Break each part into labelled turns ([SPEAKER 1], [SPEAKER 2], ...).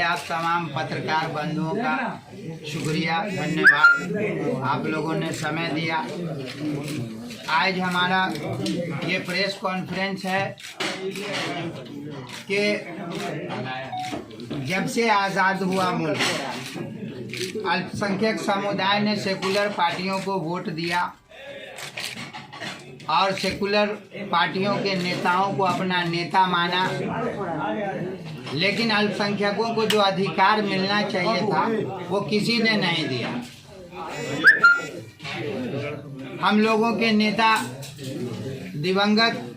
[SPEAKER 1] आप तमाम पत्रकार बंधुओं का शुक्रिया, धन्यवाद। आप लोगों ने समय दिया। आज हमारा ये प्रेस कॉन्फ्रेंस है कि जब से आज़ाद हुआ मुल्क, अल्पसंख्यक समुदाय ने सेकुलर पार्टियों को वोट दिया और सेकुलर पार्टियों के नेताओं को अपना नेता माना, लेकिन अल्पसंख्यकों को जो अधिकार मिलना चाहिए था वो किसी ने नहीं दिया। हम लोगों के नेता दिवंगत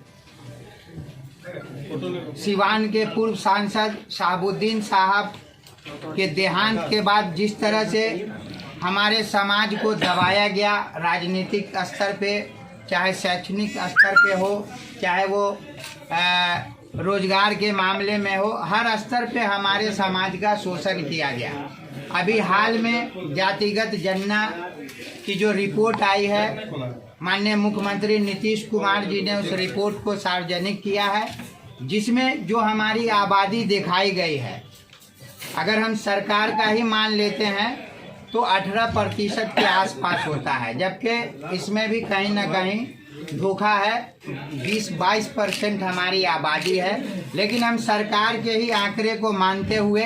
[SPEAKER 1] सिवान के पूर्व सांसद शहाबुद्दीन साहब के देहांत के बाद जिस तरह से हमारे समाज को दबाया गया, राजनीतिक स्तर पे, चाहे शैक्षणिक स्तर पे हो, चाहे वो रोजगार के मामले में हो, हर स्तर पे हमारे समाज का शोषण किया गया। अभी हाल में जातिगत जनगणना की जो रिपोर्ट आई है, माननीय मुख्यमंत्री नीतीश कुमार जी ने उस रिपोर्ट को सार्वजनिक किया है, जिसमें जो हमारी आबादी दिखाई गई है, अगर हम सरकार का ही मान लेते हैं तो 18% के आसपास होता है, जबकि इसमें भी कहीं ना कहीं धोखा है। 20-22% हमारी आबादी है, लेकिन हम सरकार के ही आंकड़े को मानते हुए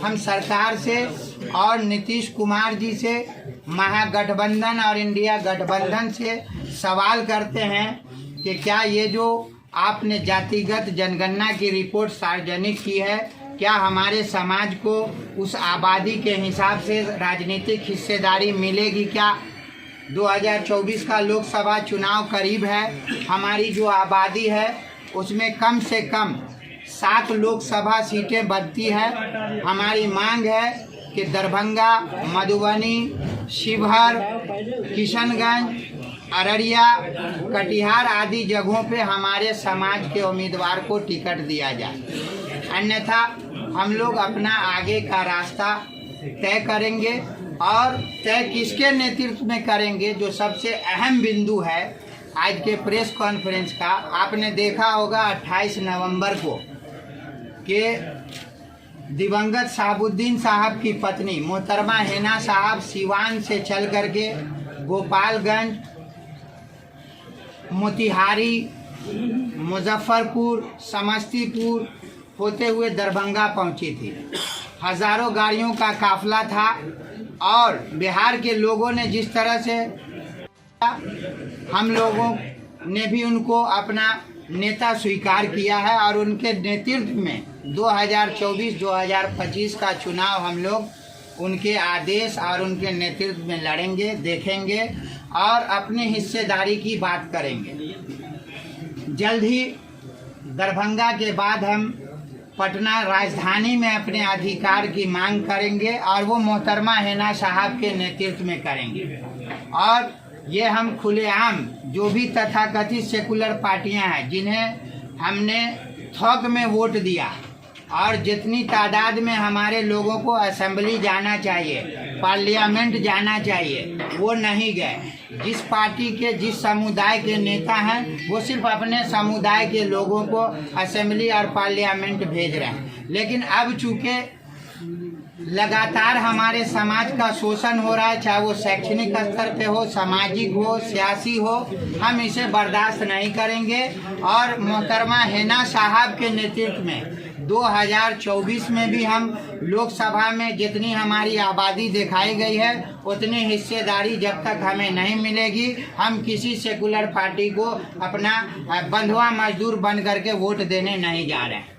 [SPEAKER 1] हम सरकार से और नीतीश कुमार जी से, महागठबंधन और इंडिया गठबंधन से सवाल करते हैं कि क्या ये जो आपने जातिगत जनगणना की रिपोर्ट सार्वजनिक की है, क्या हमारे समाज को उस आबादी के हिसाब से राजनीतिक हिस्सेदारी मिलेगी? क्या 2024 का लोकसभा चुनाव करीब है, हमारी जो आबादी है उसमें कम से कम 7 लोकसभा सीटें बनती है। हमारी मांग है कि दरभंगा, मधुबनी, शिवहर, किशनगंज, अररिया, कटिहार आदि जगहों पे हमारे समाज के उम्मीदवार को टिकट दिया जाए, अन्यथा हम लोग अपना आगे का रास्ता तय करेंगे। और तय किसके नेतृत्व में करेंगे, जो सबसे अहम बिंदु है आज के प्रेस कॉन्फ्रेंस का, आपने देखा होगा 28 नवंबर को कि दिवंगत शहाबुद्दीन साहब की पत्नी मोहतरमा हिना साहब सिवान से चल करके गोपालगंज, मोतिहारी, मुजफ्फरपुर, समस्तीपुर होते हुए दरभंगा पहुंची थी। हजारों गाड़ियों का काफिला था और बिहार के लोगों ने जिस तरह से, हम लोगों ने भी उनको अपना नेता स्वीकार किया है और उनके नेतृत्व में 2024-2025 का चुनाव हम लोग उनके आदेश और उनके नेतृत्व में लड़ेंगे, देखेंगे और अपनी हिस्सेदारी की बात करेंगे। जल्द ही दरभंगा के बाद हम पटना राजधानी में अपने अधिकार की मांग करेंगे और वो मोहतरमा हिना साहब के नेतृत्व में करेंगे। और ये हम खुलेआम जो भी तथाकथित सेकुलर पार्टियां हैं जिन्हें हमने थोक में वोट दिया और जितनी तादाद में हमारे लोगों को असेंबली जाना चाहिए, पार्लियामेंट जाना चाहिए, वो नहीं गए। जिस पार्टी के, जिस समुदाय के नेता हैं वो सिर्फ अपने समुदाय के लोगों को असेंबली और पार्लियामेंट भेज रहे हैं। लेकिन अब चूँकि लगातार हमारे समाज का शोषण हो रहा है, चाहे वो शैक्षणिक स्तर पे हो, सामाजिक हो, सियासी हो, हम इसे बर्दाश्त नहीं करेंगे। और मोहतरमा हिना साहब के नेतृत्व में 2024 में भी हम लोकसभा में जितनी हमारी आबादी दिखाई गई है उतनी हिस्सेदारी जब तक हमें नहीं मिलेगी, हम किसी सेकुलर पार्टी को अपना बंधुआ मजदूर बन करके वोट देने नहीं जा रहे हैं।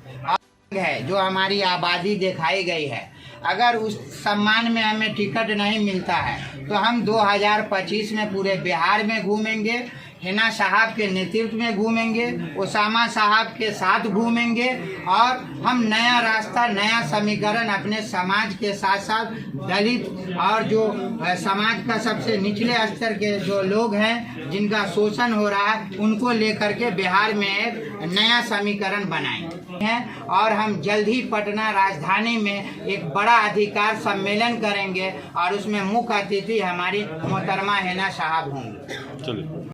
[SPEAKER 1] है जो हमारी आबादी दिखाई गई है, अगर उस सम्मान में हमें टिकट नहीं मिलता है तो हम 2025 में पूरे बिहार में घूमेंगे, हिना साहब के नेतृत्व में घूमेंगे, ओसामा साहब के साथ घूमेंगे और हम नया रास्ता, नया समीकरण अपने समाज के साथ साथ दलित और जो समाज का सबसे निचले स्तर के जो लोग हैं जिनका शोषण हो रहा है उनको लेकर के बिहार में एक नया समीकरण बनाएंगे हैं। और हम जल्द ही पटना राजधानी में एक बड़ा अधिकार सम्मेलन करेंगे और उसमें मुख्य अतिथि हमारी मोहतरमा हिना साहब होंगे।